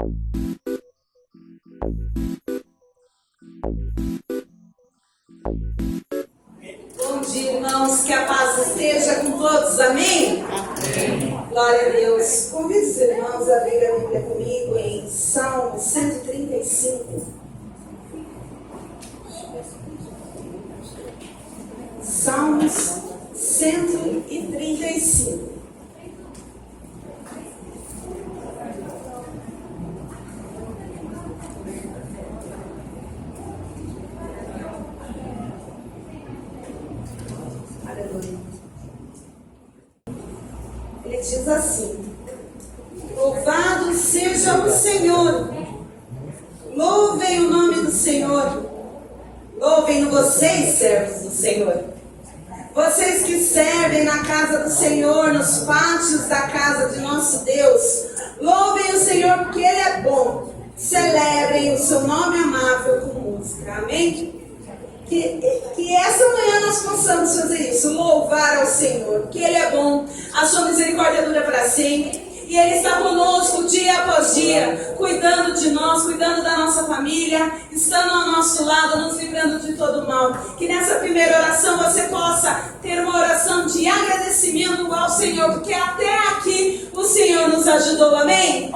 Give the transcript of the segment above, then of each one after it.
Bom dia, irmãos, que a paz esteja com todos, amém? Amém. Glória a Deus. Convido os irmãos a abrir a Bíblia comigo em Salmo 135. Salmos 135. Ele diz assim: louvado seja o Senhor, louvem o nome do Senhor, louvem vocês, servos do Senhor, vocês que servem na casa do Senhor, nos pátios da casa de nosso Deus, louvem o Senhor porque Ele é bom, celebrem o seu nome amável com música, amém? Que essa manhã nós possamos fazer isso, louvar ao Senhor, que Ele é bom, a sua misericórdia dura para sempre, e Ele está conosco dia após dia, cuidando de nós, cuidando da nossa família, estando ao nosso lado, nos livrando de todo mal. Que nessa primeira oração você possa ter uma oração de agradecimento ao Senhor, porque até aqui o Senhor nos ajudou, amém?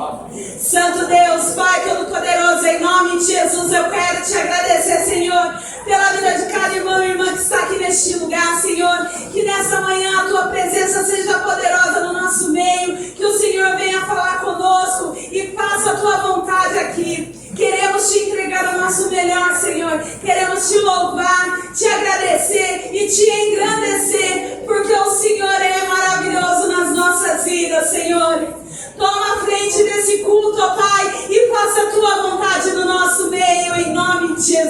Santo Deus, Pai Todo-Poderoso, em nome de Jesus, eu quero te agradecer, Senhor, pela vida de cada irmão e irmã que está aqui neste lugar, Senhor. Que nessa manhã a Tua presença seja poderosa no nosso meio, que o Senhor venha falar conosco e faça a Tua vontade aqui. Queremos te entregar o nosso melhor, Senhor. Queremos te louvar, te agradecer e te engrandecer, porque o Senhor é maravilhoso nas nossas vidas, Senhor. Toma a frente desse culto, ó Pai, e faça a Tua vontade no nosso meio, em nome de Jesus.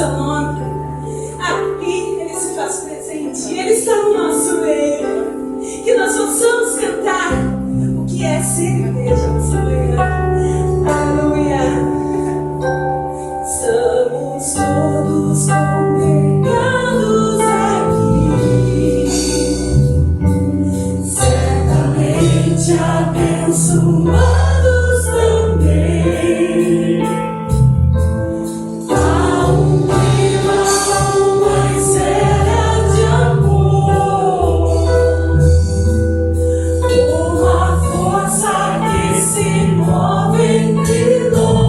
seu nome. Aqui Ele se faz presente, Ele está no nosso meio. Que nós possamos cantar o que é ser igreja nessa manhã. Aleluia. Estamos todos congregados aqui, certamente abençoados também. Há um clima, uma esfera de amor, uma força que se move entre nós.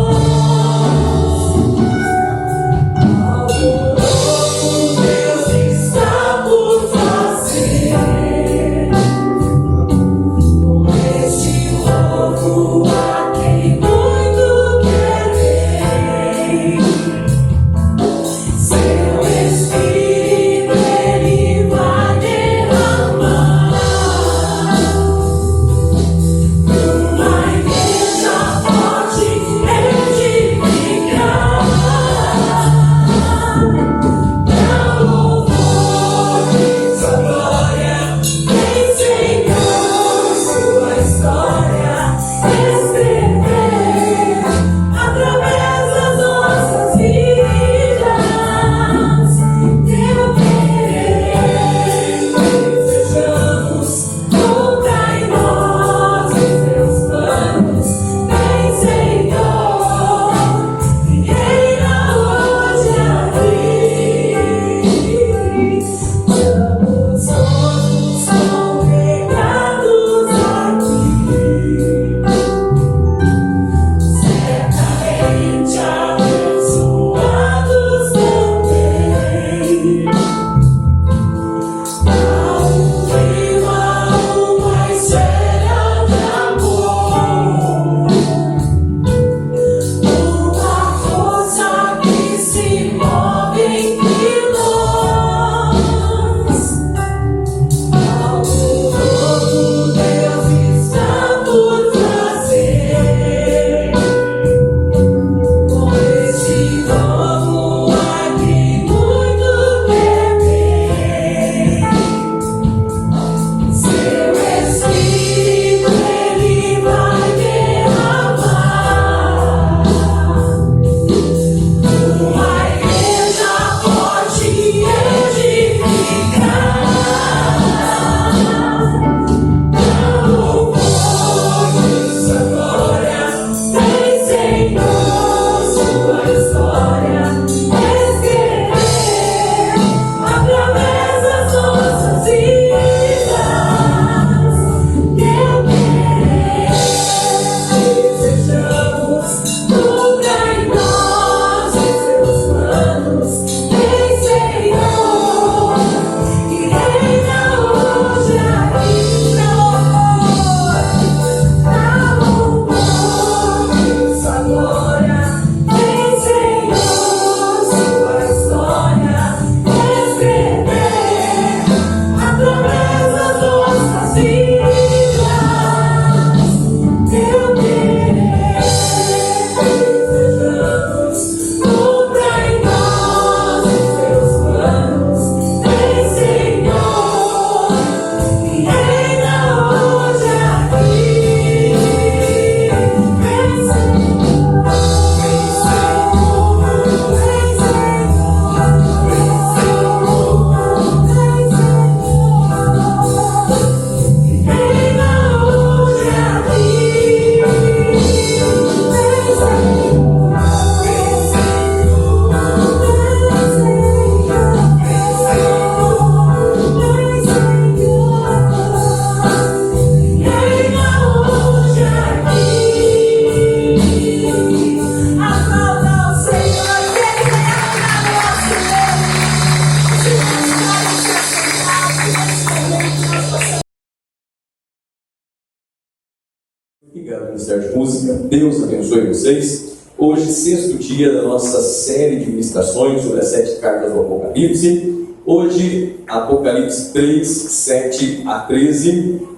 Obrigado, Ministério de Música. Deus abençoe vocês. Hoje, sexto dia da nossa série de ministrações sobre as 7 cartas do Apocalipse. Hoje, Apocalipse 3, 7 a 13.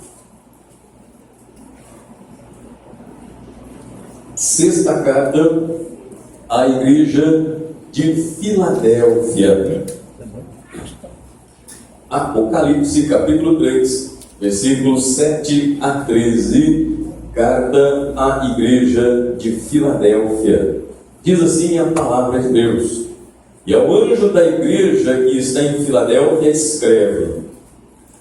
Sexta carta à igreja de Filadélfia. Apocalipse capítulo 3, versículos 7 a 13, carta à igreja de Filadélfia. Diz assim a palavra de Deus: e ao anjo da igreja que está em Filadélfia escreve: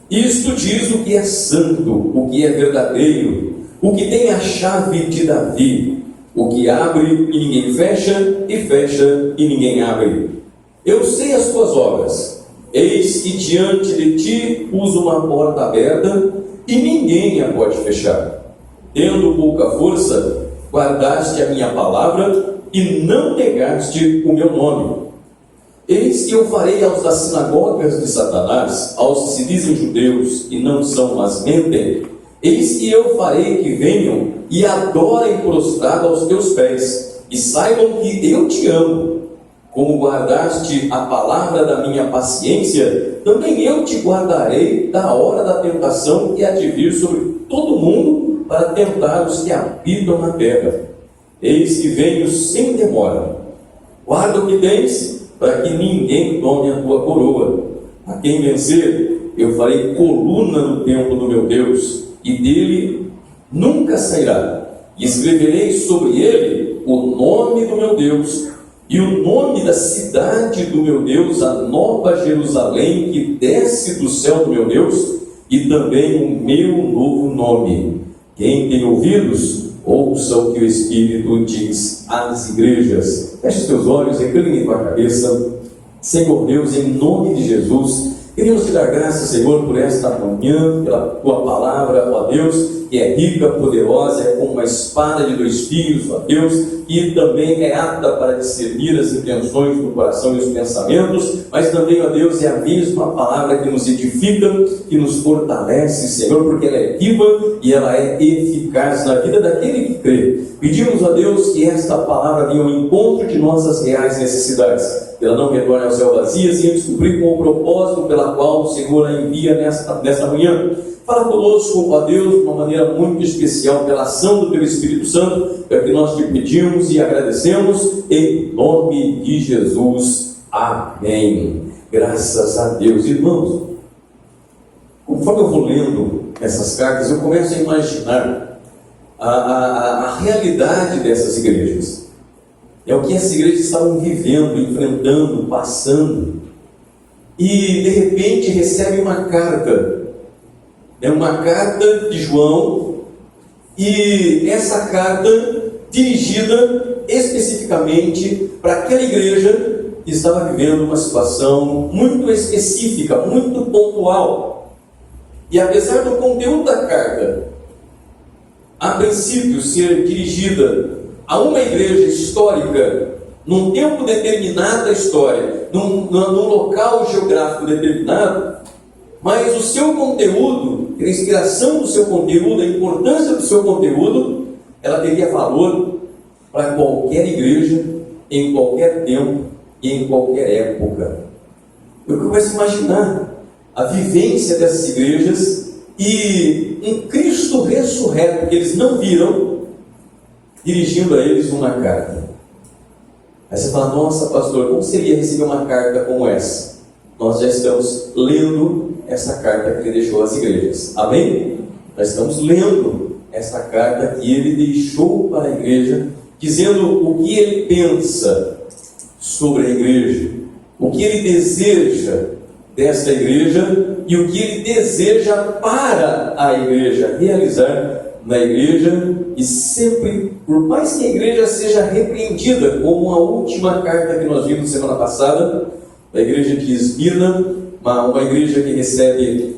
isto diz o que é santo, o que é verdadeiro, o que tem a chave de Davi, o que abre e ninguém fecha, e fecha e ninguém abre. Eu sei as tuas obras. Eis que diante de ti pus uma porta aberta, e ninguém a pode fechar. Tendo pouca força, guardaste a minha palavra, e não negaste o meu nome. Eis que eu farei aos das sinagogas de Satanás, aos que se dizem judeus e não são, mas mentem, eis que eu farei que venham e adorem prostrado aos teus pés, e saibam que eu te amo. Como guardaste a palavra da minha paciência, também eu te guardarei da hora da tentação que há de vir sobre todo mundo para tentar os que habitam na terra. Eis que venho sem demora. Guarda o que tens, para que ninguém tome a tua coroa. A quem vencer, eu farei coluna no templo do meu Deus, e dele nunca sairá. E escreverei sobre ele o nome do meu Deus, e o nome da cidade do meu Deus, a nova Jerusalém, que desce do céu do meu Deus, e também o meu novo nome. Quem tem ouvidos, ouça o que o Espírito diz às igrejas. Feche os teus olhos, recline com a cabeça. Senhor Deus, em nome de Jesus, queremos te dar graças, Senhor, por esta manhã, pela tua palavra, ó Deus, que é rica, poderosa, é como uma espada de dois fios, ó Deus, e também é apta para discernir as intenções do coração e os pensamentos, mas também, ó Deus, é a mesma palavra que nos edifica, que nos fortalece, Senhor, porque ela é viva e ela é eficaz na vida daquele que crê. Pedimos a Deus que esta palavra venha ao encontro de nossas reais necessidades, que ela não retorne ao céu vazia, sem descobrir com o propósito pela qual o Senhor a envia nesta manhã. Fala conosco, ó Deus, de uma maneira muito especial, pela ação do Teu Espírito Santo, é o que nós te pedimos e agradecemos, em nome de Jesus. Amém. Graças a Deus. Irmãos, conforme eu vou lendo essas cartas, eu começo a imaginar a realidade dessas igrejas. É o que essas igrejas estavam vivendo, enfrentando, passando. E de repente recebe uma carta. É uma carta de João, e essa carta dirigida especificamente para aquela igreja que estava vivendo uma situação muito específica, muito pontual. E apesar do conteúdo da carta, a princípio ser dirigida a uma igreja histórica, num tempo determinado da história, num local geográfico determinado, mas o seu conteúdo, a inspiração do seu conteúdo, a importância do seu conteúdo, ela teria valor para qualquer igreja, em qualquer tempo e em qualquer época. Eu começo a imaginar a vivência dessas igrejas e um Cristo ressurreto que eles não viram, dirigindo a eles uma carta. Aí você fala: nossa, pastor, como seria receber uma carta como essa? Nós já estamos lendo essa carta que ele deixou às igrejas. Amém? Nós estamos lendo essa carta que ele deixou para a igreja, dizendo o que ele pensa sobre a igreja, o que ele deseja desta igreja e o que ele deseja para a igreja realizar na igreja. E sempre, por mais que a igreja seja repreendida, como a última carta que nós vimos semana passada, da igreja de Esmirna, uma igreja que recebe,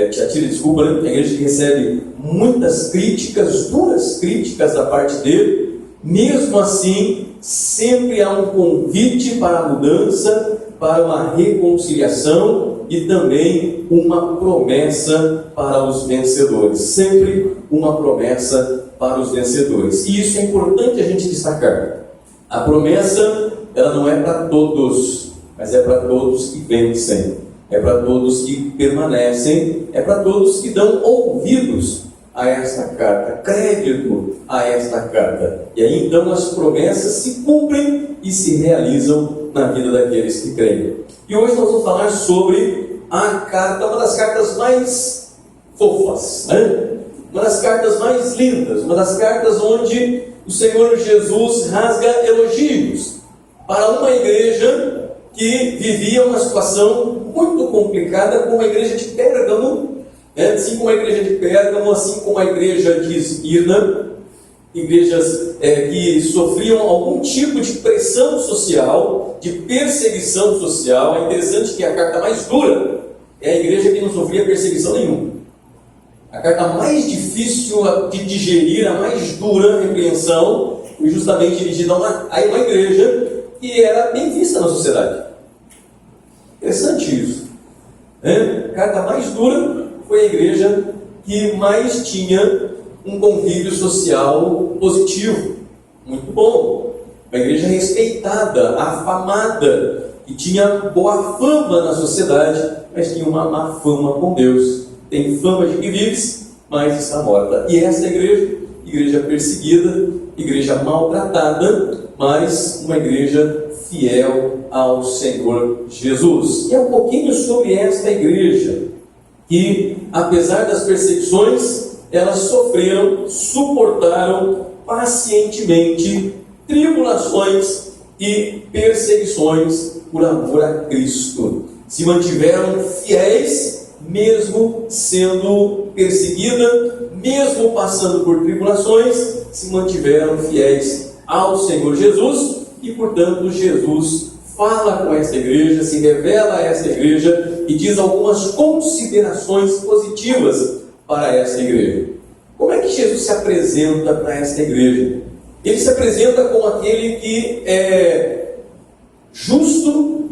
Tiatira, desculpa, né? A igreja que recebe muitas críticas, duras críticas da parte dele. Mesmo assim, sempre há um convite para a mudança, para uma reconciliação e também uma promessa para os vencedores. Sempre uma promessa para os vencedores. E isso é importante a gente destacar. A promessa, ela não é para todos, mas é para todos que vencem, é para todos que permanecem, é para todos que dão ouvidos a esta carta, crédito a esta carta. E aí então as promessas se cumprem e se realizam na vida daqueles que creem. E hoje nós vamos falar sobre a carta, uma das cartas mais fofas, né? Uma das cartas mais lindas, uma das cartas onde o Senhor Jesus rasga elogios para uma igreja que vivia uma situação muito complicada, como a igreja de Pérgamo, né? Assim como a igreja de Pérgamo, assim como a igreja de Esmirna, igrejas que sofriam algum tipo de pressão social, de perseguição social. É interessante que a carta mais dura é a igreja que não sofria perseguição nenhuma. A carta mais difícil de digerir, a mais dura repreensão, foi justamente dirigida a uma igreja que era bem vista na sociedade. Interessante isso, né? A carta mais dura foi a igreja que mais tinha um convívio social positivo, muito bom. Uma igreja respeitada, afamada, que tinha boa fama na sociedade, mas tinha uma má fama com Deus. Tem fama de que vives, mas está morta. E essa igreja perseguida, igreja maltratada, mas uma igreja fiel ao Senhor Jesus. E é um pouquinho sobre esta igreja, que apesar das perseguições, elas sofreram, suportaram pacientemente tribulações e perseguições por amor a Cristo. Se mantiveram fiéis, mesmo sendo perseguida, mesmo passando por tribulações, se mantiveram fiéis ao Senhor Jesus. E portanto Jesus fala com essa igreja, se revela a essa igreja e diz algumas considerações positivas para essa igreja. Como é que Jesus se apresenta para essa igreja? Ele se apresenta como aquele que é justo,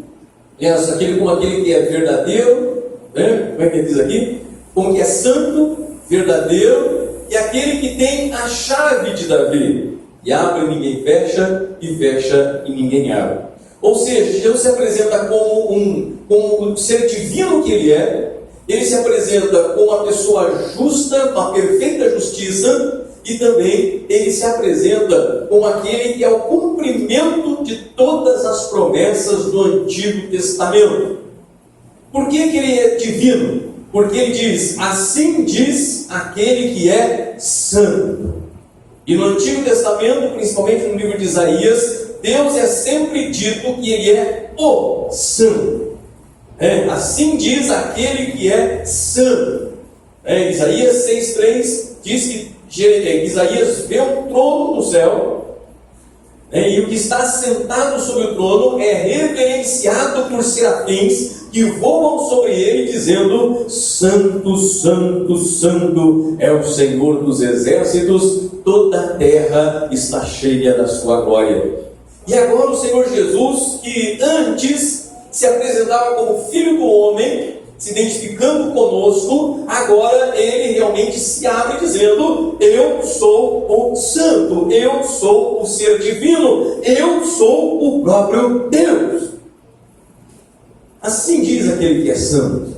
como aquele que é verdadeiro, né? Como é que ele diz aqui? Como que é santo, verdadeiro, e aquele que tem a chave de Davi. E abre e ninguém fecha, e fecha e ninguém abre. Ou seja, Jesus se apresenta como o ser divino que ele é. Ele se apresenta como uma pessoa justa, uma perfeita justiça, e também ele se apresenta como aquele que é o cumprimento de todas as promessas do Antigo Testamento. Por que ele é divino? Porque ele diz, assim diz aquele que é santo. E no Antigo Testamento, principalmente no livro de Isaías, Deus é sempre dito que ele é o santo. Assim diz aquele que é santo. Isaías 6,3 diz que Isaías vê um trono no céu, e o que está sentado sobre o trono é reverenciado por serafins que voam sobre ele, dizendo: Santo, Santo, Santo é o Senhor dos exércitos, toda a terra está cheia da sua glória. E agora o Senhor Jesus, que antes se apresentava como Filho do Homem, se identificando conosco, agora ele realmente se abre dizendo: eu sou o Santo, eu sou o Ser Divino, eu sou o próprio Deus. Assim diz aquele que é santo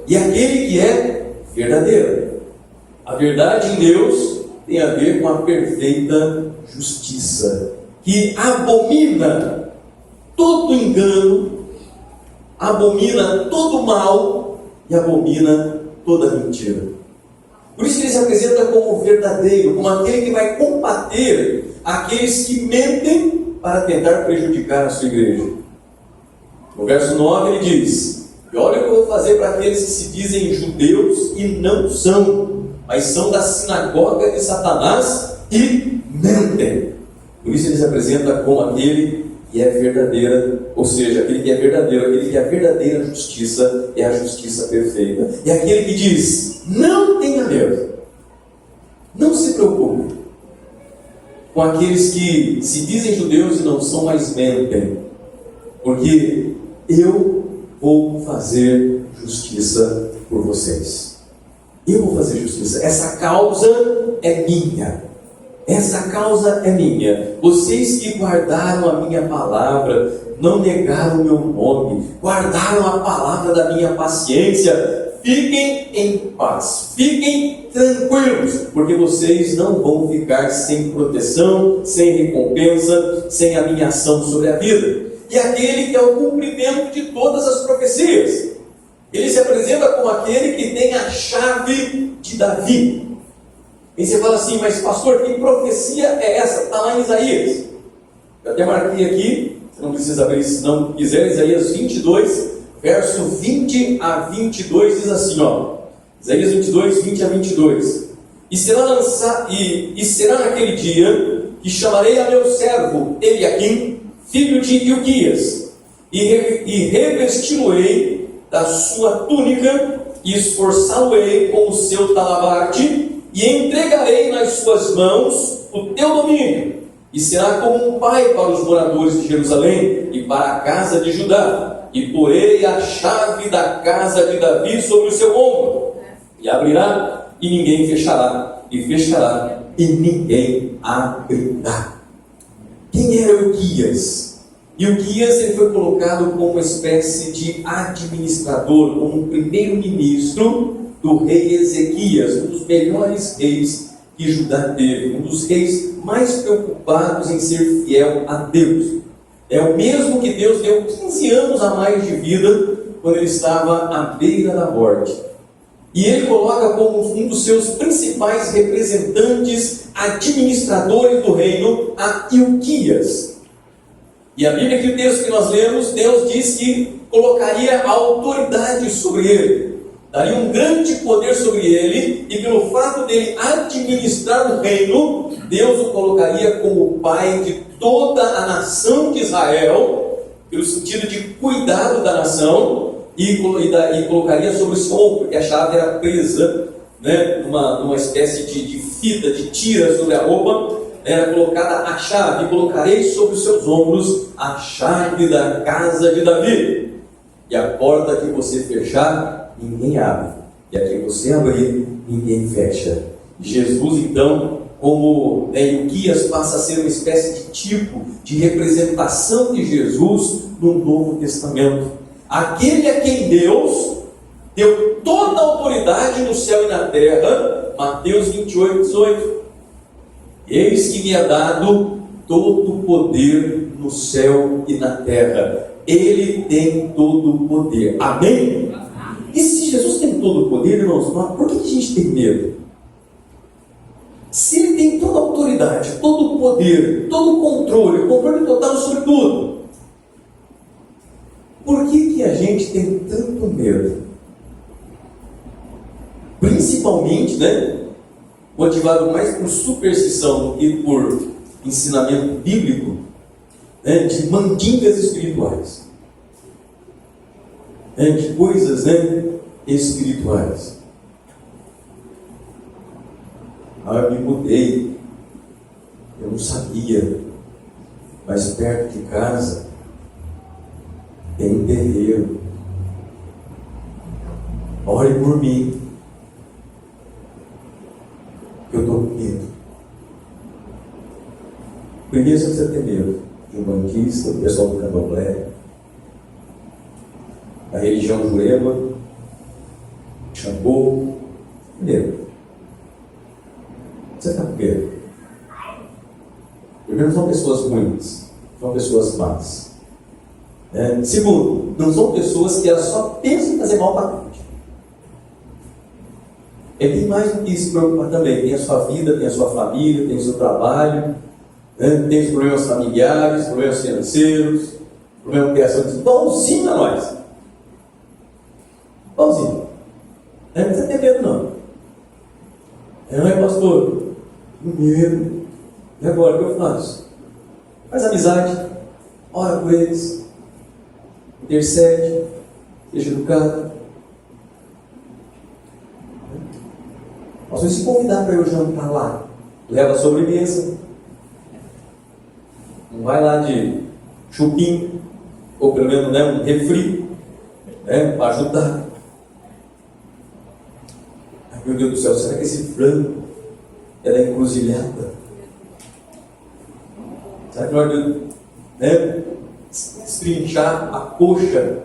e aquele que é verdadeiro. A verdade em Deus tem a ver com a perfeita justiça, que abomina todo engano, abomina todo mal e abomina toda mentira. Por isso ele se apresenta como verdadeiro, como aquele que vai combater aqueles que mentem para tentar prejudicar a sua igreja. No verso 9 ele diz: e olha o que eu vou fazer para aqueles que se dizem judeus e não são, mas são da sinagoga de Satanás e mentem. Por isso ele se apresenta como aquele que é verdadeira, ou seja, aquele que é verdadeiro, aquele que é a verdadeira justiça, é a justiça perfeita. E aquele que diz: não tenha medo, não se preocupe com aqueles que se dizem judeus e não são, mas mentem, porque eu vou fazer justiça por vocês. Eu vou fazer justiça. Essa causa é minha. Essa causa é minha. Vocês que guardaram a minha palavra, não negaram o meu nome, guardaram a palavra da minha paciência, fiquem em paz, fiquem tranquilos, porque vocês não vão ficar sem proteção, sem recompensa, sem a minha ação sobre a vida. e aquele que é o cumprimento de todas as profecias. Ele se apresenta como aquele que tem a chave de Davi. E você fala assim, mas pastor, que profecia é essa? Está lá em Isaías. Eu até marquei aqui, você não precisa abrir se não quiser, Isaías 22, verso 20 a 22, diz assim, Isaías 22, 20 a 22. E será naquele dia que chamarei a meu servo Eliaquim, filho de Ilquias, e revesti-lo-ei da sua túnica, e esforçá-lo-ei com o seu talabarte, e entregarei nas suas mãos o teu domínio, e será como um pai para os moradores de Jerusalém e para a casa de Judá, e porei a chave da casa de Davi sobre o seu ombro, e abrirá, e ninguém fechará, e fechará, e ninguém abrirá. Quem era Ilquias? Ilquias, ele foi colocado como uma espécie de administrador, como um primeiro-ministro do rei Ezequias, um dos melhores reis que Judá teve, um dos reis mais preocupados em ser fiel a Deus. É o mesmo que Deus deu 15 anos a mais de vida quando ele estava à beira da morte. E ele coloca como um dos seus principais representantes, administradores do reino, a Ilquias. E a Bíblia, que o texto que nós lemos, Deus diz que colocaria a autoridade sobre ele, daria um grande poder sobre ele, e pelo fato dele administrar o reino, Deus o colocaria como pai de toda a nação de Israel, pelo sentido de cuidado da nação, e colocaria sobre o seu ombro, porque a chave era presa, numa espécie de fita, de tira sobre a roupa, era colocada a chave, e colocarei sobre os seus ombros a chave da casa de Davi, e a porta que você fechar, ninguém abre, e a que você abrir, ninguém fecha. Jesus, então, como Ilquias, passa a ser uma espécie de tipo, de representação de Jesus no Novo Testamento. Aquele a quem Deus deu toda a autoridade no céu e na terra, Mateus 28, 18. Eis que me é dado todo o poder no céu e na terra. Ele tem todo o poder. Amém? E se Jesus tem todo o poder, irmãos, por que a gente tem medo? Se ele tem toda a autoridade, todo o poder, todo o controle total sobre tudo, por que a gente tem tanto medo? Principalmente, motivado mais por superstição do que por ensinamento bíblico, de mandingas espirituais, de coisas espirituais. Eu me mudei, eu não sabia, mas perto de casa tem um terreiro. Ore por mim, que eu estou com medo. Primeiro você precisa ter medo de um bandista, do pessoal do candomblé, da religião jurema, Xangô. Primeiro, você está com medo. Primeiro, são pessoas ruins, são pessoas más. Segundo, não são pessoas que elas só pensam em fazer mal para a gente. Tem mais do que se preocupar também. Tem a sua vida, tem a sua família, tem o seu trabalho, tem os problemas familiares, problemas financeiros, problemas de criação de igualzinho a nós. Igualzinho. Não precisa ter medo, não. Não é, pastor? Medo. E agora, o que eu faço? Faz amizade, ora por eles, intercede, seja educado. Nós vamos se convidar para eu jantar lá. Leva a sobremesa. Não vai lá de chupinho, ou pelo menos um refri, para ajudar. Ai, meu Deus do céu, será que esse frango é da encruzilhada? Será que nós estrinchar a coxa,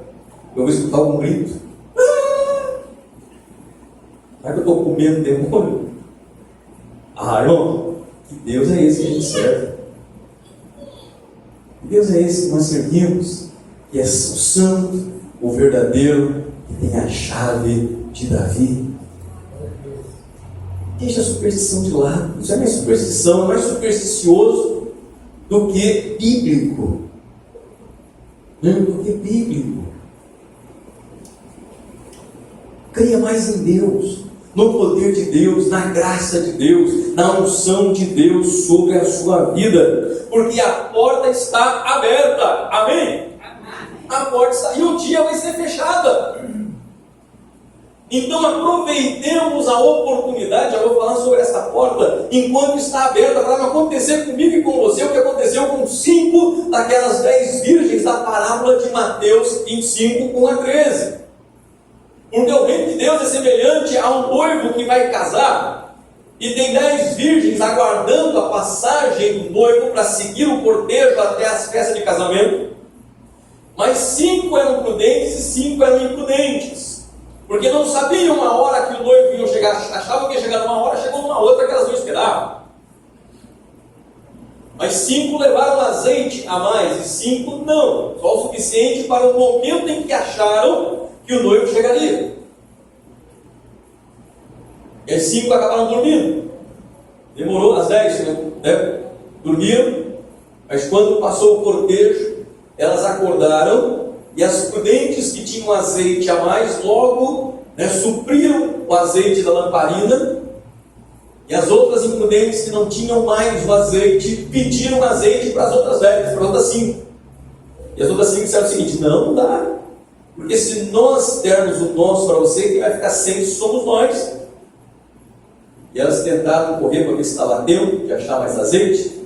eu vou escutar um grito? Será que eu estou comendo demônio? Irmão, que Deus é esse que a gente serve? Deus é esse que nós servimos, que é o santo, o verdadeiro, que tem a chave de Davi. Deixa a superstição de lado. Isso é mais superstição, é mais supersticioso do que bíblico. Do que bíblico. Creia mais em Deus, no poder de Deus, na graça de Deus, na unção de Deus sobre a sua vida, porque a porta está aberta. Amém? A porta está, e o dia vai ser fechada. Então aproveitemos a oportunidade. Já vou falar sobre essa porta enquanto está aberta, para não acontecer comigo e com você o que aconteceu com 5 daquelas 10 virgens da parábola de Mateus 25, 1 a 13. Porque o reino de Deus é semelhante a um noivo que vai casar e tem 10 virgens aguardando a passagem do noivo para seguir o cortejo até as festas de casamento. Mas 5 eram prudentes e 5 eram imprudentes, porque não sabiam a hora que o noivo ia chegar. Achavam que ia chegar numa hora, chegou numa outra que elas não esperavam. Mas 5 levaram azeite a mais e 5 não, só o suficiente para o momento em que acharam que o noivo chegaria. E as 5 acabaram dormindo. Demorou as 10, né? Dormiram, mas quando passou o cortejo, elas acordaram, e as prudentes que tinham azeite a mais, logo supriram o azeite da lamparina, e as outras imprudentes que não tinham mais o azeite, pediram azeite para as outras 10, para as outras 5. E as outras 5 disseram o seguinte: não dá. Porque se nós dermos o nosso para você, quem vai ficar sem somos nós. E elas tentaram correr para ver se estava a tempo de achar mais azeite.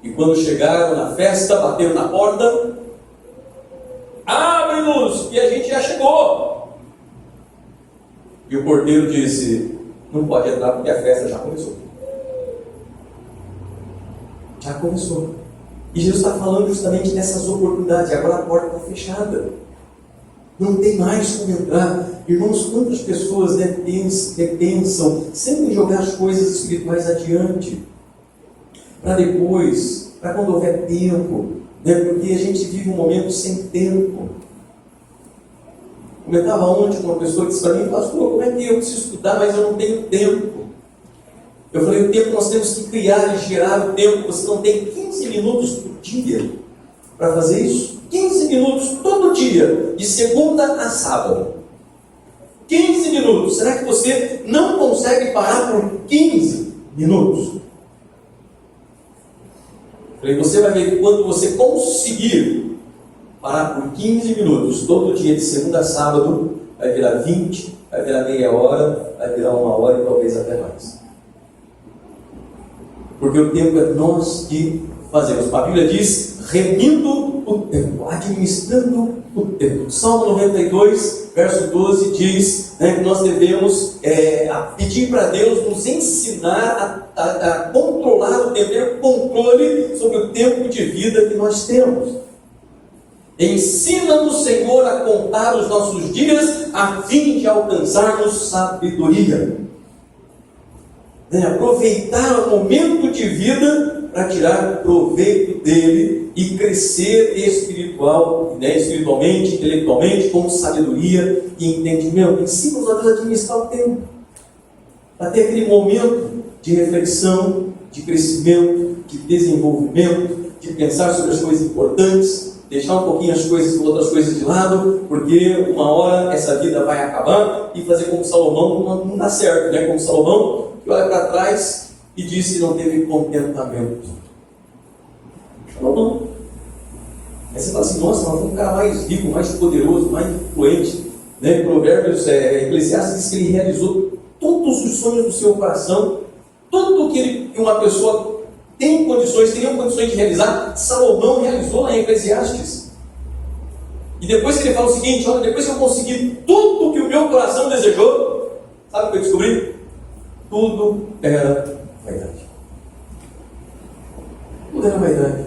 E quando chegaram na festa, bateram na porta: abre-nos, que a gente já chegou. E o porteiro disse: não pode entrar porque a festa já começou. Já começou. E Jesus está falando justamente nessas oportunidades. Agora a porta está fechada. Não tem mais como entrar. Irmãos, quantas pessoas pensam sempre em jogar as coisas espirituais adiante, para depois, para quando houver tempo, porque a gente vive um momento sem tempo. Comentava ontem com uma pessoa que disse para mim: pastor, como é que eu preciso estudar, mas eu não tenho tempo? Eu falei: o tempo nós temos que criar e gerar o tempo. Você não tem 15 minutos por dia para fazer isso? 15 minutos todo dia, de segunda a sábado. 15 minutos. Será que você não consegue parar por 15 minutos? Falei: você vai ver que quando você conseguir parar por 15 minutos todo dia, de segunda a sábado, vai virar 20, vai virar meia hora, vai virar 1 hora e talvez até mais. Porque o tempo é nós que fazemos. A Bíblia diz: remindo o tempo, administrando o tempo. Salmo 92, verso 12 diz que nós devemos pedir para Deus nos ensinar a controlar o tempo, ter controle sobre o tempo de vida que nós temos. Ensina-nos, Senhor, a contar os nossos dias, a fim de alcançarmos sabedoria. Aproveitar o momento de vida para tirar proveito dele e crescer espiritualmente, intelectualmente, com sabedoria e entendimento. Ensina-nos a administrar o tempo, para ter aquele momento de reflexão, de crescimento, de desenvolvimento, de pensar sobre as coisas importantes, deixar um pouquinho as coisas, outras coisas de lado, porque uma hora essa vida vai acabar, e fazer como Salomão não dá certo, né? Como Salomão, que olha para trás e diz que não teve contentamento. Salomão. Aí você fala assim: nossa, mas foi um cara mais rico, mais poderoso, mais influente, né? Provérbios, Eclesiastes diz que ele realizou todos os sonhos do seu coração, tudo que uma pessoa teriam condições de realizar, Salomão realizou lá em Eclesiastes. E depois que ele fala o seguinte: olha, depois que eu consegui tudo que o meu coração desejou, sabe o que eu descobri? Tudo era vaidade. Tudo era vaidade.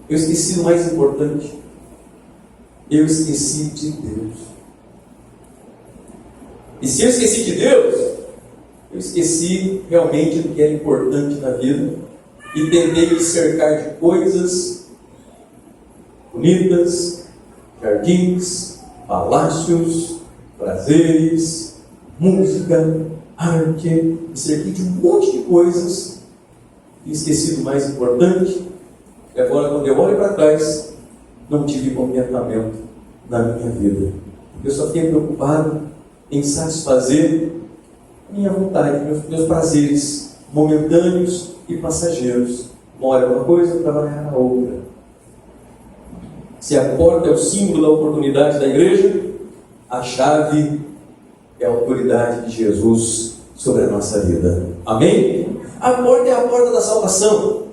Eu esqueci do mais importante. Eu esqueci de Deus. E se eu esqueci de Deus, eu esqueci realmente do que era importante na vida, e tentei me cercar de coisas bonitas, jardins, palácios, prazeres, música, arte, me cerquei de um monte de coisas e esqueci do mais importante. E agora, quando eu olho para trás, não tive contentamento na minha vida. Eu só fiquei preocupado em satisfazer minha vontade, meus prazeres momentâneos e passageiros. Uma hora uma coisa, outra hora a outra. Se a porta é o símbolo da oportunidade da igreja, a chave é a autoridade de Jesus sobre a nossa vida. Amém? A porta é a porta da salvação.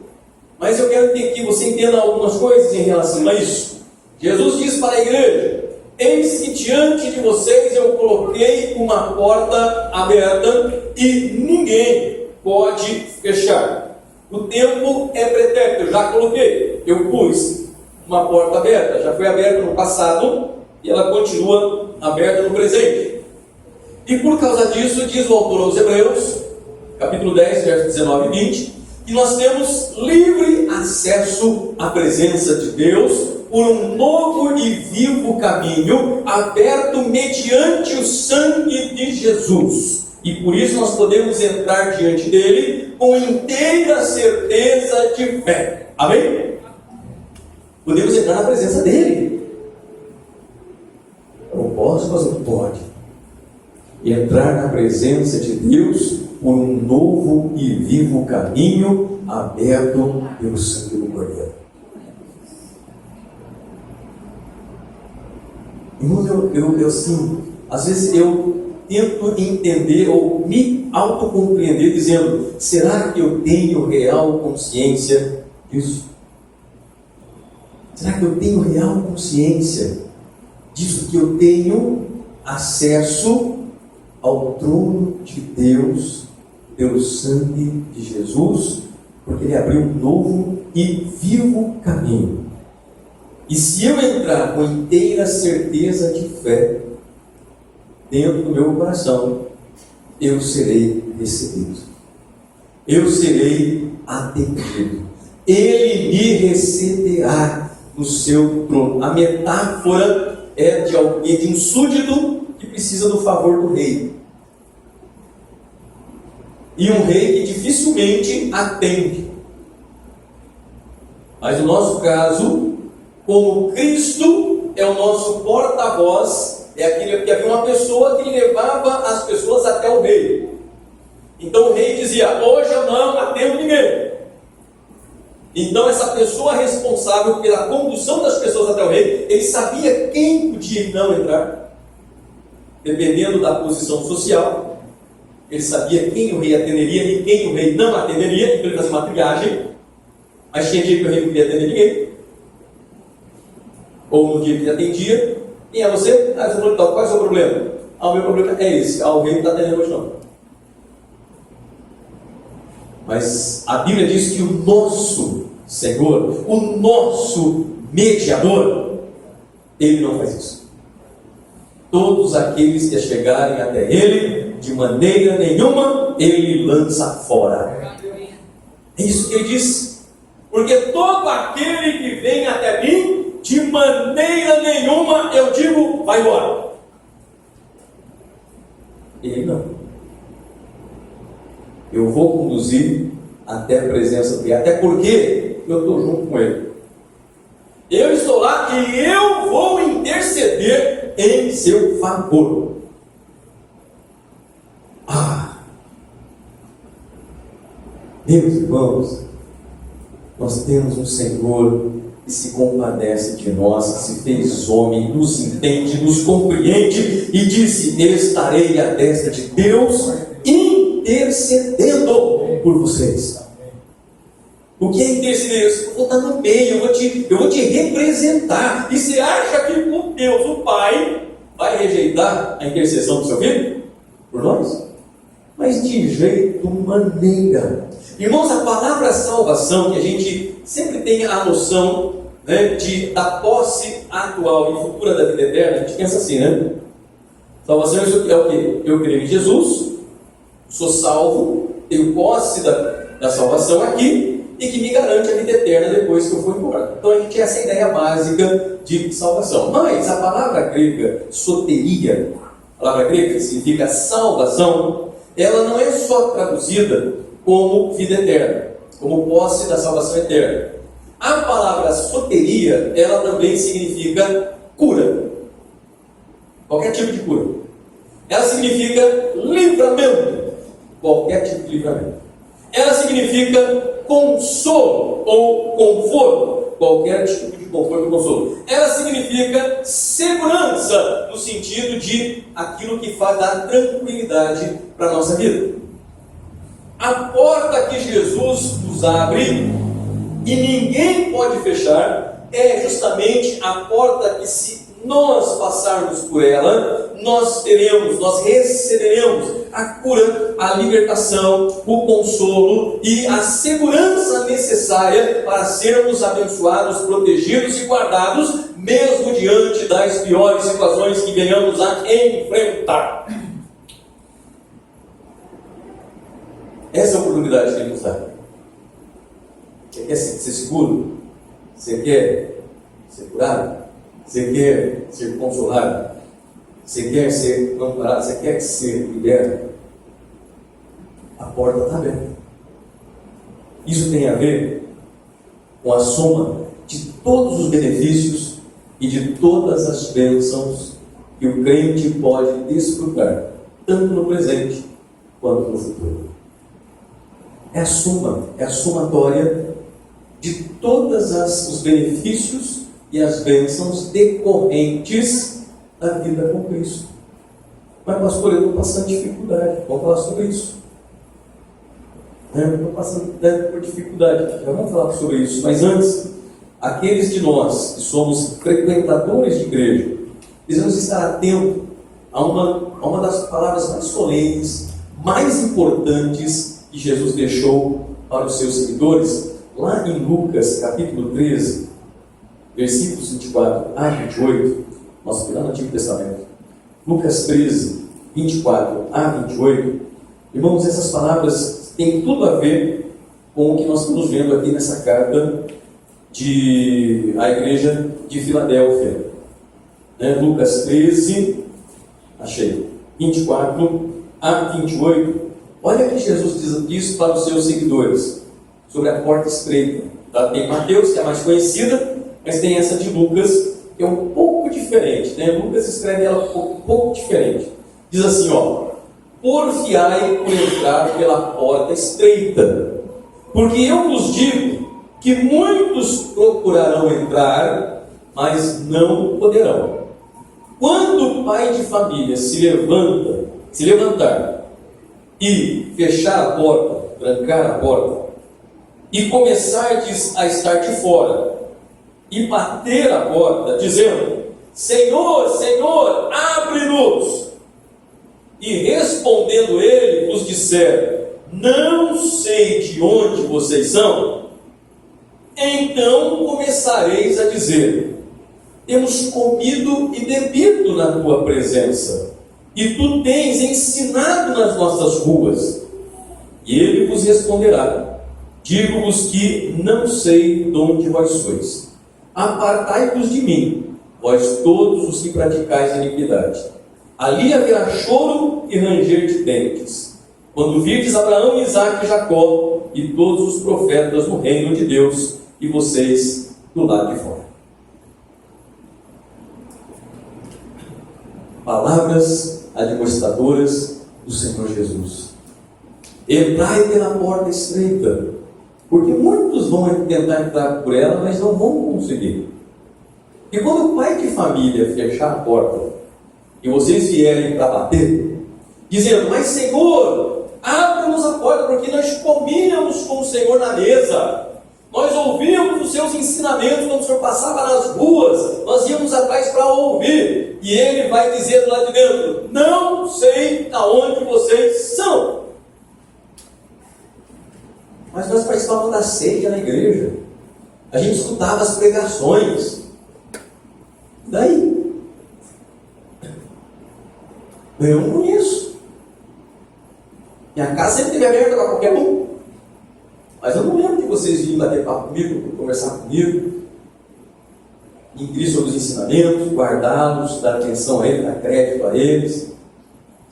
Mas eu quero que você entenda algumas coisas em relação a isso. Jesus diz para a igreja: eis que diante de vocês eu coloquei uma porta aberta e ninguém pode fechar. O tempo é pretérito, eu já coloquei, eu pus uma porta aberta, já foi aberta no passado e ela continua aberta no presente. E por causa disso, diz o autor aos Hebreus, capítulo 10, versos 19 e 20, que nós temos livre acesso à presença de Deus por um novo e vivo caminho aberto mediante o sangue de Jesus. E por isso nós podemos entrar diante dele com inteira certeza de fé. Amém? Podemos entrar na presença dele. Eu não posso, mas não pode. Entrar na presença de Deus por um novo e vivo caminho aberto pelo sangue do Cordeiro. Irmãos, eu assim, às vezes eu tento entender ou me autocompreender dizendo: será que eu tenho real consciência disso? Será que eu tenho real consciência disso, que eu tenho acesso ao trono de Deus pelo sangue de Jesus, porque Ele abriu um novo e vivo caminho? E se eu entrar com inteira certeza de fé dentro do meu coração, eu serei recebido, eu serei atendido, Ele me receberá no seu trono. A metáfora é de alguém, de um súdito que precisa do favor do rei, e um rei que dificilmente atende. Mas no nosso caso, como Cristo é o nosso porta-voz, é aquele que havia uma pessoa que levava as pessoas até o rei. Então o rei dizia: hoje eu não atendo ninguém. Então essa pessoa responsável pela condução das pessoas até o rei, ele sabia quem podia e não entrar, dependendo da posição social. Ele sabia quem o rei atenderia e quem o rei não atenderia. Então ele fazia uma triagem. Mas tinha dia que o rei não podia atender ninguém, ou no dia que ele atendia: quem é você? Ah, você falou tal, qual é o seu problema? Ah, o meu problema é esse. Ah, o rei não está atendendo hoje não. Mas a Bíblia diz que o nosso Senhor, o nosso mediador, Ele não faz isso. Todos aqueles que chegarem até Ele, de maneira nenhuma, Ele lança fora. É isso que Ele diz. Porque todo aquele que vem até mim, de maneira nenhuma, eu digo, vai embora. Ele não. Eu vou conduzir até a presença dele. Até porque eu estou junto com ele. Eu estou lá e eu vou interceder em seu favor. Meus irmãos, nós temos um Senhor que se compadece de nós, que se fez homem, nos entende, nos compreende e disse: estarei à destra de Deus intercedendo por vocês. O que é interceder? Eu vou estar no meio, eu vou te representar. E você acha que o Deus, o Pai, vai rejeitar a intercessão do seu filho? Por nós? Mas de jeito maneira. Irmãos, a palavra salvação, que a gente sempre tem a noção, né, da posse atual e futura da vida eterna, a gente pensa assim, né? Salvação é o quê? Eu creio em Jesus, sou salvo, tenho posse da salvação aqui, e que me garante a vida eterna depois que eu for embora. Então a gente tem essa ideia básica de salvação. Mas a palavra grega soteria, a palavra grega que significa salvação, ela não é só traduzida como vida eterna, como posse da salvação eterna. A palavra soteria, ela também significa cura. Qualquer tipo de cura. Ela significa livramento. Qualquer tipo de livramento. Ela significa consolo ou conforto. Qualquer tipo de conforto ou consolo. Ela significa segurança, no sentido de aquilo que faz dar tranquilidade para a nossa vida. A porta que Jesus nos abre e ninguém pode fechar é justamente a porta que, se nós passarmos por ela, nós receberemos a cura, a libertação, o consolo e a segurança necessária para sermos abençoados, protegidos e guardados, mesmo diante das piores situações que venhamos a enfrentar. Essa é a oportunidade que Ele nos dá. Você quer ser seguro? Você quer ser curado? Você quer ser consolado? Você quer ser amparado? Você quer ser liberto? A porta está aberta. Isso tem a ver com a soma de todos os benefícios e de todas as bênçãos que o crente pode desfrutar, tanto no presente quanto no futuro. É a somatória de todos os benefícios e as bênçãos decorrentes da vida com Cristo. Mas, pastor, eu estou passando dificuldade. Vamos falar sobre isso. Eu estou passando por dificuldade. Já vamos falar sobre isso. Mas antes, aqueles de nós que somos frequentadores de igreja, precisamos estar atentos a uma das palavras mais solenes, mais importantes que Jesus deixou para os seus seguidores, lá em Lucas, capítulo 13, versículos 24 a 28, nossa, lá no Antigo Testamento. Lucas 13, 24 a 28. Irmãos, essas palavras têm tudo a ver com o que nós estamos vendo aqui nessa carta à igreja de Filadélfia. Lucas 13, achei, 24 a 28. Olha o que Jesus diz para os seus seguidores sobre a porta estreita. Tem Mateus, que é a mais conhecida, mas tem essa de Lucas, que é um pouco diferente. Lucas escreve ela um pouco diferente. Diz assim, porfiai por entrar pela porta estreita, porque eu vos digo que muitos procurarão entrar, mas não poderão. Quando o pai de família se levantar e fechar a porta, trancar a porta, e começardes a estar de fora, e bater a porta, dizendo: Senhor, Senhor, abre-nos. E respondendo ele, vos disser: não sei de onde vocês são. Então começareis a dizer: temos comido e bebido na tua presença, e tu tens ensinado nas nossas ruas. E ele vos responderá: digo-vos que não sei de onde vós sois. Apartai-vos de mim, vós todos os que praticais iniquidade. Ali haverá choro e ranger de dentes, quando virdes Abraão, Isaque e Jacó e todos os profetas no reino de Deus, e vocês do lado de fora. Palavras admoestadoras do Senhor Jesus. Entrai pela porta estreita, porque muitos vão tentar entrar por ela, mas não vão conseguir. E quando o pai de família fechar a porta, e vocês vierem para bater, dizendo: mas Senhor, abra-nos a porta, porque nós comíamos com o Senhor na mesa, nós ouvíamos os seus ensinamentos quando o Senhor passava nas ruas, nós íamos atrás para ouvir, e ele vai dizer lá de dentro: não sei aonde vocês são. Mas nós participávamos da ceia na igreja, a gente escutava as pregações. Daí? Eu não conheço. Minha casa sempre esteve aberta para qualquer um. Mas eu não lembro de vocês virem bater papo comigo, conversar comigo, inquirir sobre os ensinamentos, guardá-los, dar atenção a eles, dar crédito a eles.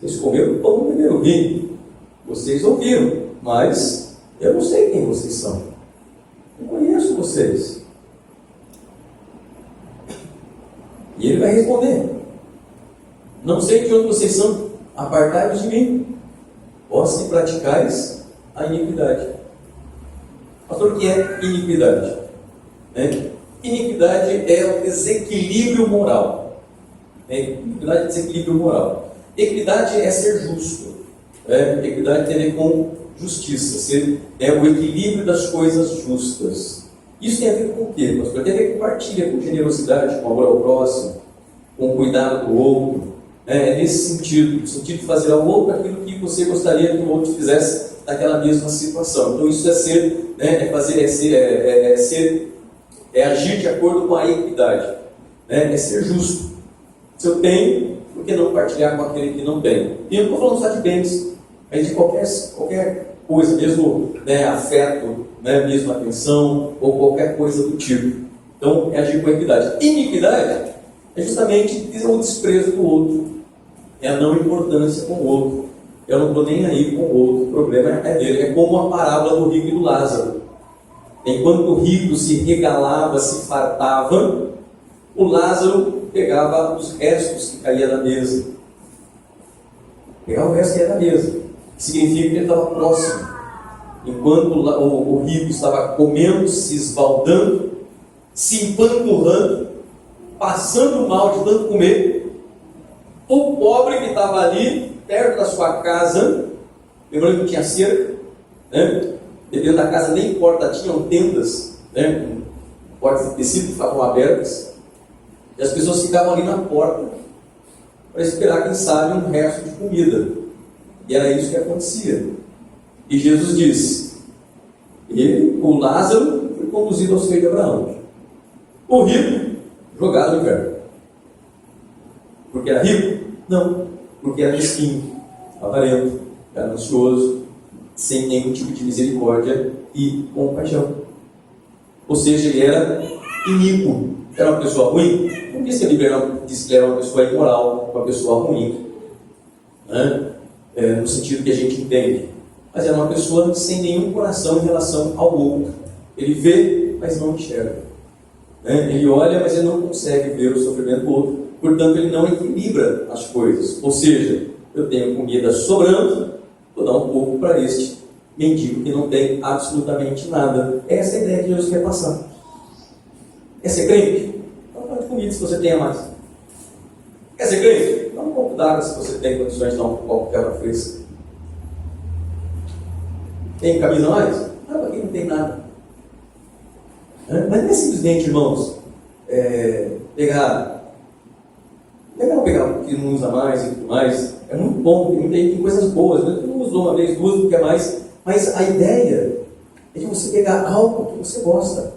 Vocês comeram o pão, beberam o vinho. Vocês ouviram, mas eu não sei quem vocês são. Não conheço vocês. E ele vai responder: não sei de onde vocês são, apartai-vos de mim, vós que praticais a iniquidade. Pastor, o que é iniquidade? Iniquidade é o desequilíbrio moral. Iniquidade é desequilíbrio moral. Equidade é ser justo. Equidade tem a ver com justiça, é o equilíbrio das coisas justas. Isso tem a ver com o quê, pastor? Tem a ver com partilha, com generosidade, com amor ao próximo, com cuidado do outro. É nesse sentido, no sentido de fazer ao outro aquilo que você gostaria que o outro fizesse naquela mesma situação. Então isso é ser, é agir de acordo com a equidade, é ser justo. Se eu tenho, por que não partilhar com aquele que não tem? E eu não estou falando só de bens, mas de qualquer coisa, mesmo afeto, mesmo atenção, ou qualquer coisa do tipo. Então, é agir com equidade. Iniquidade é justamente o desprezo do outro, é a não importância com o outro. Eu não estou nem aí com o outro, o problema é dele. É como a parábola do rico e do Lázaro. Enquanto o rico se regalava, se fartava, o Lázaro pegava os restos que caía da mesa. Pegava o resto que ia da mesa. Significa que ele estava próximo. Enquanto o rico estava comendo, se esbaldando, se empanturrando, passando mal de tanto comer, o pobre que estava ali, perto da sua casa, lembrando que tinha cerca, dentro da casa nem porta tinham, tendas, portas de tecido que ficavam abertas, e as pessoas ficavam ali na porta para esperar, quem sabe, um resto de comida. E era isso que acontecia. E Jesus disse: o Lázaro foi conduzido ao seio de Abraão, o rico jogado no inferno. Porque era rico? Não, porque era mesquinho, avarento, ganancioso, sem nenhum tipo de misericórdia e compaixão. Ou seja, ele era iníquo. Era uma pessoa ruim? Não disse que ele era uma pessoa imoral, uma pessoa ruim, no sentido que a gente entende. Mas era uma pessoa sem nenhum coração em relação ao outro. Ele vê, mas não enxerga. Ele olha, mas ele não consegue ver o sofrimento do outro. Portanto, ele não equilibra as coisas. Ou seja, eu tenho comida sobrando, vou dar um pouco para este mendigo que não tem absolutamente nada. Essa é a ideia que Jesus quer passar. Quer ser crente? Dá um pouco de comida se você tem a mais. Quer ser crente? Dá um pouco d'água se você tem condições de dar um pouco de água fresca. Tem camisa a mais? Não, aqui não tem nada. Mas não é simplesmente, irmãos, pegar o que não usa mais e tudo mais. É muito bom, porque tem coisas boas, né? Não usou uma vez, duas, não quer mais. Mas a ideia é de você pegar algo que você gosta.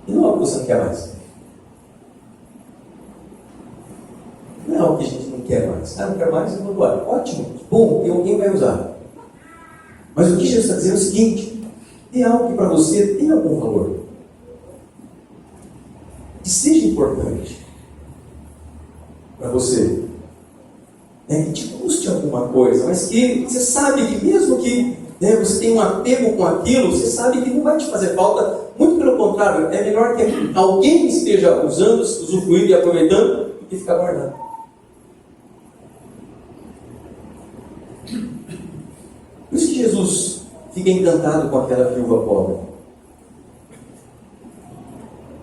E não algo que você não quer mais. Não é algo que a gente não quer mais. Não quer mais, eu vou doar. Ótimo, bom, e alguém vai usar. Mas o que Jesus está dizendo é o seguinte: tem algo que para você tem algum valor, que seja importante para você, que te custe alguma coisa, mas que você sabe que mesmo que você tenha um apego com aquilo, você sabe que não vai te fazer falta. Muito pelo contrário, é melhor que alguém esteja usando, usufruindo e aproveitando do que ficar guardando. Por isso que Jesus fica encantado com aquela viúva pobre.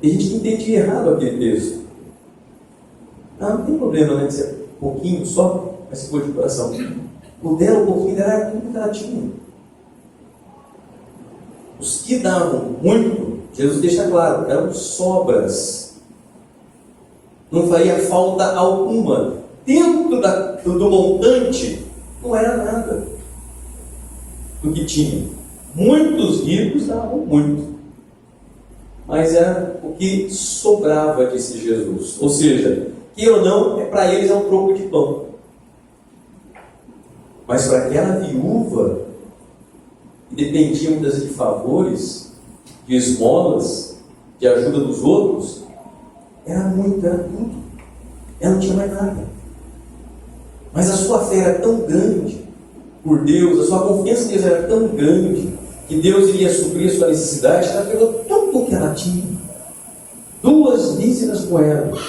E a gente entende errado aquele texto. Não tem problema, de ser um pouquinho só, mas se for de coração. O dela, um pouquinho, era tudo que ela tinha. Os que davam muito, Jesus deixa claro, eram sobras. Não faria falta alguma. Dentro do montante, não era nada do que tinha. Muitos ricos davam muito, mas era o que sobrava, disse Jesus. Ou seja, que ou não, para eles é um troco de pão. Mas para aquela viúva, e dependia muitas vezes de favores, de esmolas, de ajuda dos outros, era tudo. Ela não tinha mais nada. Mas a sua fé era tão grande por Deus, a sua confiança em Deus era tão grande, que Deus iria suprir a sua necessidade, que ela pegou tudo o que ela tinha, 2 míseras moedas,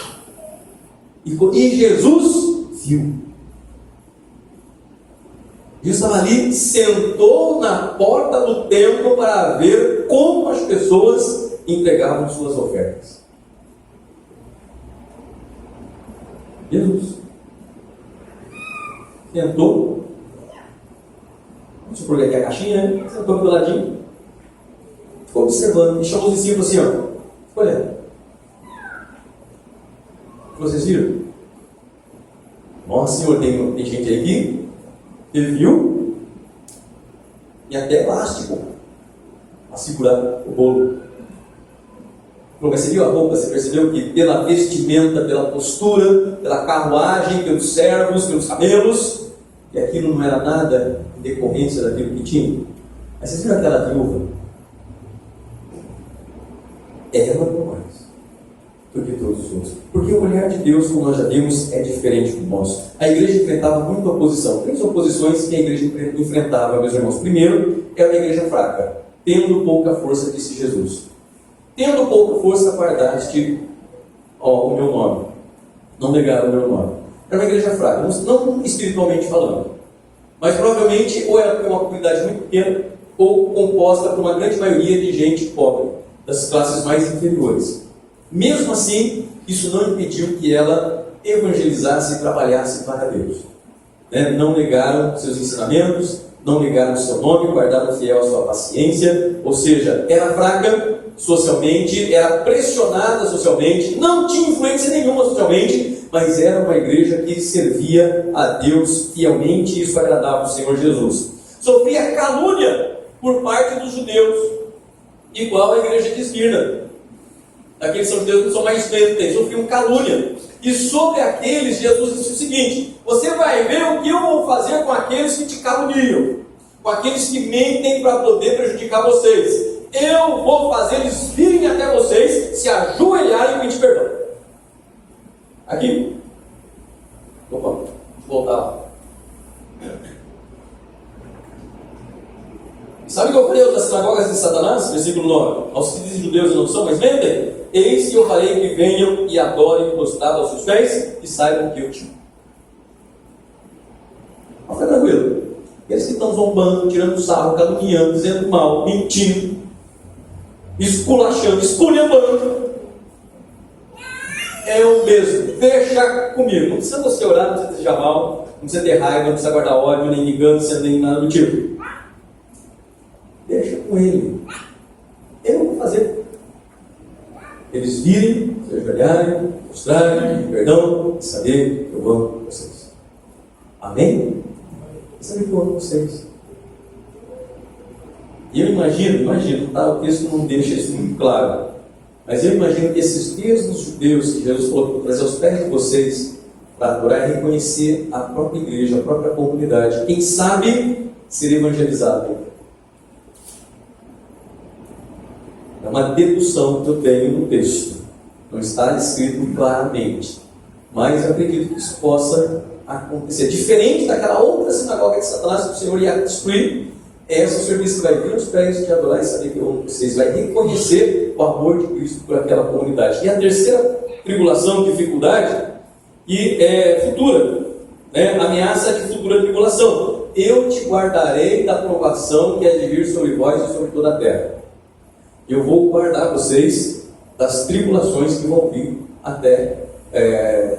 e Jesus viu. Jesus estava ali, sentou na porta do templo para ver como as pessoas entregavam suas ofertas. Jesus sentou, vamos supor que aqui é a caixinha, né? Sentou do ladinho, ficou observando e chamou os discípulos assim, ó, ficou olhando. Vocês viram? Nossa, Senhor, tem gente aqui, ele viu, e até elástico a segurar o bolo. Você viu a roupa, você percebeu que pela vestimenta, pela postura, pela carruagem, pelos servos, pelos camelos, que aquilo não era nada em decorrência daquilo que tinha. Mas vocês viram aquela viúva? Ela não mais do que todos os outros. Porque o olhar de Deus, como nós já vimos, é diferente do nosso. A igreja enfrentava muita oposição. 3 oposições que a igreja enfrentava, meus irmãos. Primeiro, era uma igreja fraca, tendo pouca força, disse Jesus. Tendo pouca força, guardaste o meu nome. Não negaram o meu nome. Era uma igreja fraca, não espiritualmente falando. Mas provavelmente ou era uma comunidade muito pequena, ou composta por uma grande maioria de gente pobre, das classes mais inferiores. Mesmo assim, isso não impediu que ela evangelizasse e trabalhasse para Deus. Não negaram seus ensinamentos, não negaram seu nome, guardaram fiel a sua paciência, ou seja, era fraca socialmente, era pressionada socialmente, não tinha influência nenhuma socialmente, mas era uma igreja que servia a Deus fielmente, e isso agradava o Senhor Jesus. Sofria calúnia por parte dos judeus, igual a igreja de Esmirna. Aqueles são judeus que não são mais crentes, sofriam calúnia. E sobre aqueles, Jesus disse o seguinte: você vai ver o que eu vou fazer com aqueles que te caluniam, com aqueles que mentem para poder prejudicar vocês. Eu vou fazer eles virem até vocês, se ajoelharem e pedir perdão. Aqui. Opa, vou voltar lá. Sabe o que eu falei das sinagogas de Satanás? Versículo 9. Aos que dizem judeus e não são, mas mentem. Eis que eu farei que venham e adorem prostrado aos seus pés e saibam que eu te amo. Mas fica tranquilo. Eles que estão zombando, tirando sarro, caluniando, dizendo mal, mentindo, esculachando, esculhambando, é o mesmo. Deixa comigo. Não precisa você orar, não precisa desejar mal, não precisa ter raiva, não precisa guardar ódio, nem vingança, nem nada do tipo. Deixa com ele. Eu não vou fazer. Eles virem, se ajoelharem, mostrarem perdão e saber que eu amo vocês. Amém? E saber que eu amo vocês. E eu imagino, tá? O texto não deixa isso muito claro, mas eu imagino que esses mesmos judeus que Jesus falou para trazer aos pés de vocês para adorar e reconhecer a própria igreja, a própria comunidade, quem sabe ser evangelizado. É uma dedução que eu tenho no texto, não está escrito claramente, mas eu acredito que isso possa acontecer. Diferente daquela outra sinagoga de Satanás que o Senhor ia destruir, essa serviço vai vir aos pés de adorar e saber que vocês vai reconhecer o amor de Cristo por aquela comunidade. E a terceira tribulação, dificuldade, que é futura, ameaça de futura tribulação. Eu te guardarei da provação que há de vir sobre vós e sobre toda a terra. Eu vou guardar vocês das tribulações que vão vir até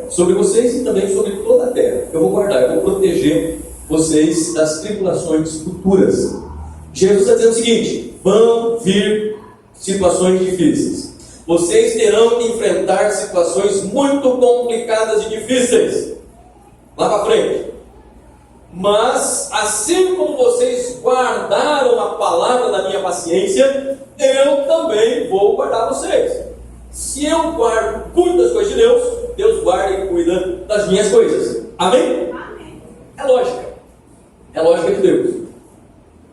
sobre vocês e também sobre toda a terra. Eu vou guardar, eu vou proteger vocês das tribulações futuras. Jesus está dizendo o seguinte: vão vir situações difíceis. Vocês terão que enfrentar situações muito complicadas e difíceis lá para frente. Mas, assim como vocês guardaram a palavra da minha paciência, eu também vou guardar vocês. Se eu cuido das coisas de Deus, Deus guarda e cuida das minhas coisas. Amém? Amém. É lógica. É lógica de Deus.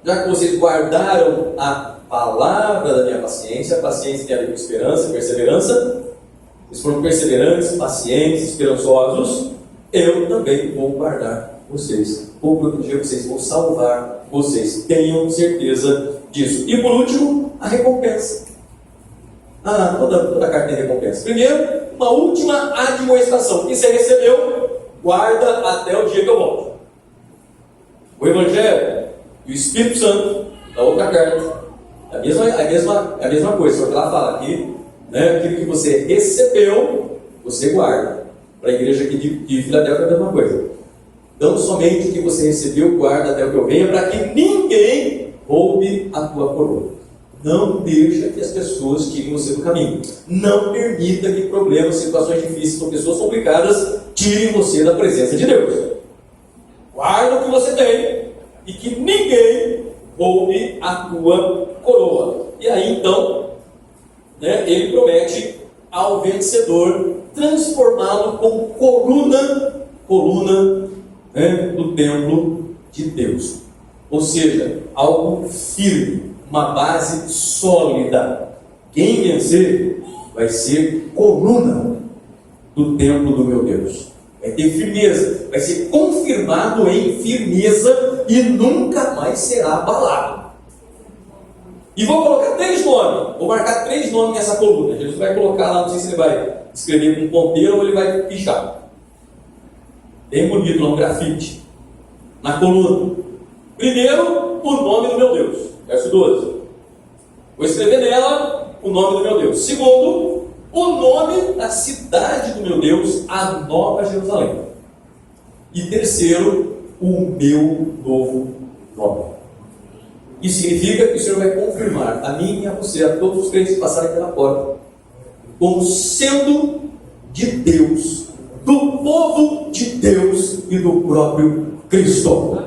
já que vocês guardaram a palavra da minha paciência, a paciência tem a ver com esperança, perseverança, vocês foram perseverantes, pacientes, esperançosos, eu também vou guardar vocês, vou proteger vocês, vou salvar vocês, tenham certeza disso. E por último, a recompensa. Toda carta tem recompensa. Primeiro, uma última admoestação, que você recebeu, guarda até o dia que eu volto. O Evangelho e o Espírito Santo, da outra carta, a mesma coisa, só que lá fala aqui, né, aquilo que você recebeu, você guarda. Para a igreja aqui de Filadélfia é a mesma coisa. Então, somente o que você recebeu, guarda até o que eu venha, para que ninguém roube a tua coroa. Não deixa que as pessoas tirem você do caminho. Não permita que problemas, situações difíceis ou pessoas complicadas tirem você da presença de Deus. Guarda o que você tem e que ninguém roube a tua coroa. E aí então, né, ele promete ao vencedor transformá-lo como coluna, né, do templo de Deus. Ou seja, algo firme, uma base sólida. Quem vencer vai ser coluna do templo do meu Deus. Vai ter firmeza, vai ser confirmado em firmeza e nunca mais será abalado. E vou colocar 3 nomes, vou marcar 3 nomes nessa coluna. Jesus vai colocar lá, não sei se ele vai escrever com um ponteiro ou ele vai pichar. Bem bonito, um grafite na coluna. Primeiro, o nome do meu Deus, verso 12. Vou escrever nela o nome do meu Deus. Segundo, o nome da cidade do meu Deus, a Nova Jerusalém. E terceiro, o meu novo nome. Isso significa que o Senhor vai confirmar a mim e a você, a todos os crentes que passarem pela porta, como sendo de Deus, do povo de Deus e do próprio Cristo.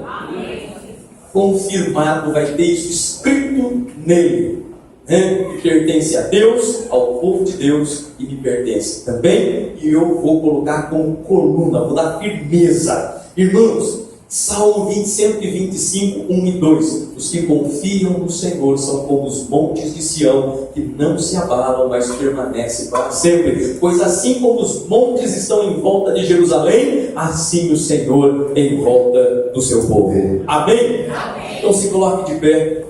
Confirmado, vai ter isso escrito nele, né? Que pertence a Deus, ao povo de Deus e me pertence também, e eu vou colocar como coluna, vou dar firmeza. Irmãos, Salmo 125, 1 e 2. Os que confiam no Senhor são como os montes de Sião, que não se abalam, mas permanecem para sempre. Pois assim como os montes estão em volta de Jerusalém, assim o Senhor em volta do seu povo. Amém? Amém. Então se coloque de pé.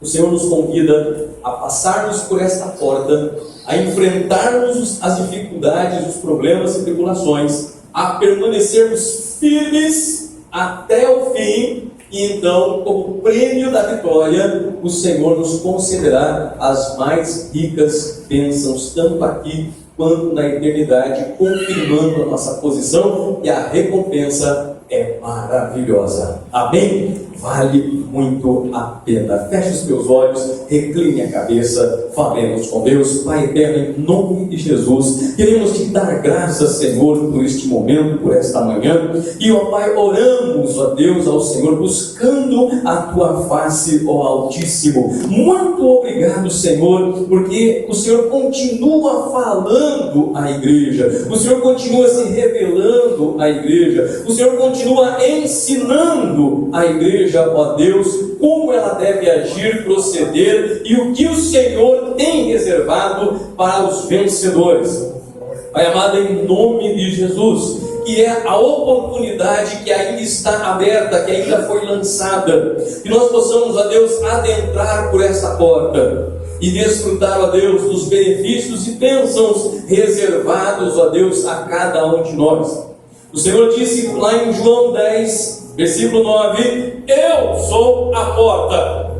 O Senhor nos convida a passarmos por esta porta, a enfrentarmos as dificuldades, os problemas e tribulações, a permanecermos firmes até o fim, e então, como prêmio da vitória, o Senhor nos concederá as mais ricas bênçãos, tanto aqui quanto na eternidade, confirmando a nossa posição, e a recompensa é maravilhosa. Amém? Vale muito a pena. Feche os teus olhos, recline a cabeça, falemos com Deus. Pai eterno, em nome de Jesus, queremos te dar graças, Senhor, por este momento, por esta manhã. E, ó Pai, oramos, ó Deus, ao Senhor, buscando a tua face, ó Altíssimo. Muito obrigado, Senhor, porque o Senhor continua falando à igreja, o Senhor continua se revelando à igreja, o Senhor continua ensinando à igreja, ó Deus, como ela deve agir, proceder e o que o Senhor tem reservado para os vencedores. Pai amado, em nome de Jesus, que é a oportunidade que ainda está aberta, que ainda foi lançada, que nós possamos, ó Deus, adentrar por essa porta e desfrutar, ó Deus, dos benefícios e bênçãos reservados, ó Deus, a cada um de nós. O Senhor disse lá em João 10, versículo 9: eu sou a porta,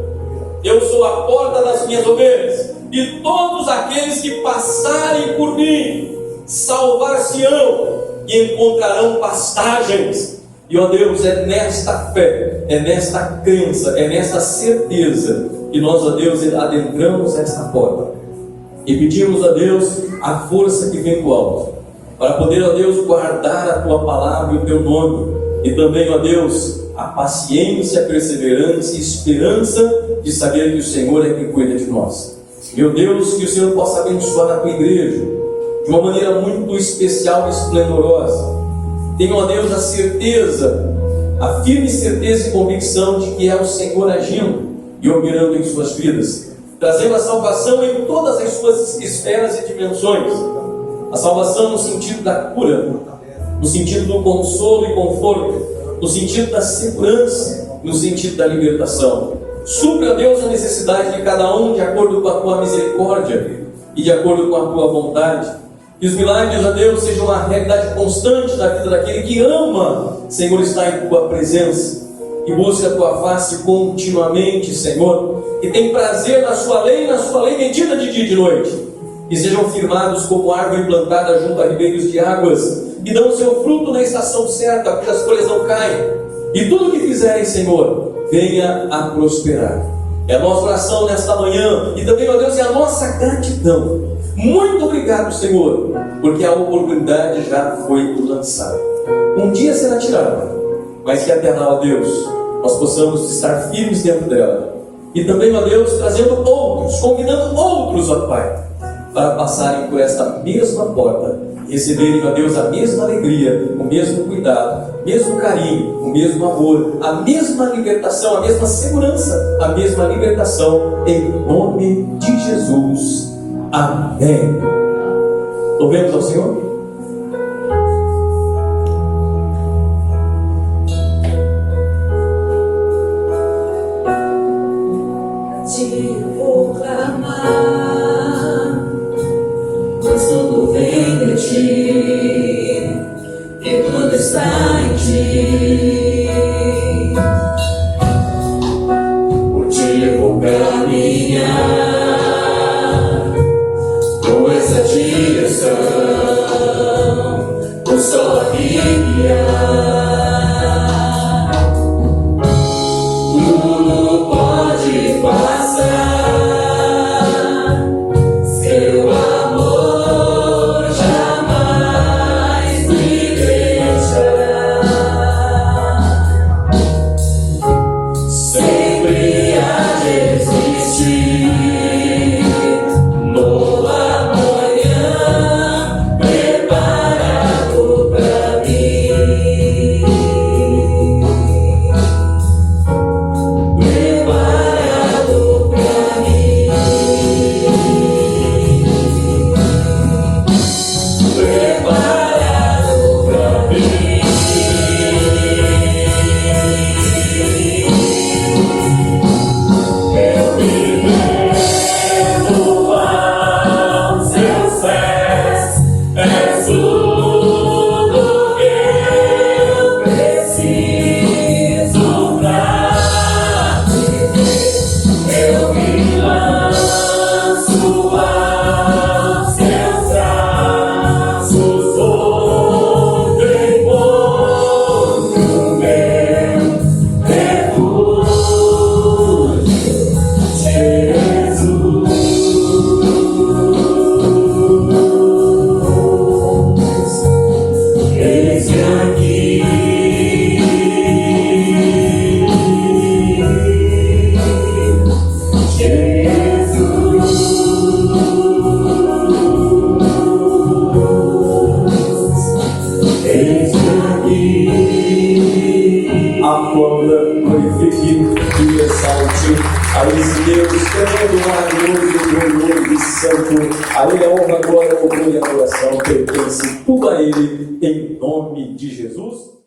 eu sou a porta das minhas ovelhas, e todos aqueles que passarem por mim salvar-se-ão e encontrarão pastagens. E ó Deus, é nesta fé, é nesta crença, é nesta certeza que nós, ó Deus, adentramos esta porta e pedimos a Deus a força que vem do alto, para poder, ó Deus, guardar a tua palavra e o teu nome, e também, ó Deus, a paciência, a perseverança e esperança de saber que o Senhor é quem cuida de nós. Meu Deus, que o Senhor possa abençoar a tua igreja de uma maneira muito especial e esplendorosa. Tenha, ó Deus, a certeza, a firme certeza e convicção de que é o Senhor agindo, e operando em suas vidas, trazendo a salvação em todas as suas esferas e dimensões. A salvação no sentido da cura, no sentido do consolo e conforto, no sentido da segurança, no sentido da libertação. Supra, Deus, a necessidade de cada um de acordo com a tua misericórdia e de acordo com a tua vontade. Que os milagres, ó Deus, sejam uma realidade constante na vida daquele que ama, Senhor, estar em tua presença, que busca a tua face continuamente, Senhor, que tem prazer na sua lei medita de dia e de noite, que sejam firmados como árvore plantada junto a ribeiros de águas, que dão o seu fruto na estação certa, cujas folhas não caem, e tudo que fizerem, Senhor, venha a prosperar. É a nossa oração nesta manhã, e também, ó Deus, é a nossa gratidão. Muito obrigado, Senhor, porque a oportunidade já foi lançada. Um dia será tirada, mas que até lá, ó Deus, nós possamos estar firmes dentro dela. E também, ó Deus, trazendo outros, convidando outros, ó Pai, para passarem por esta mesma porta e receberem, ó Deus, a mesma alegria, o mesmo cuidado, o mesmo carinho, o mesmo amor, a mesma libertação, a mesma segurança, a mesma libertação, em nome de Jesus. Amém. Louvemos ao Senhor. Te vou clamar, pois tudo vem de ti, e tudo está em ti. Por ti vou caminhar, com essa direção, o sol a me guiar. Tudo pode passar, seu amor jamais me deixará. Sempre há de existir nova manhã preparado pra mim, preparado pra mim, preparado pra mim. Eu me rendo aos seus pés, és tudo que eu preciso pra viver. Eu me lanço aos seus braços, vou encontro meu refúgio, Jesus. Eis-me aqui, Jesus. Eis-me aqui. Aplauda, glorifique e exalte a esse Deus tremendo, maravilhoso, glorioso e santo. A Ele a honra, a glória, o louvor e a adoração pertence tudo a Ele, em nome de Jesus.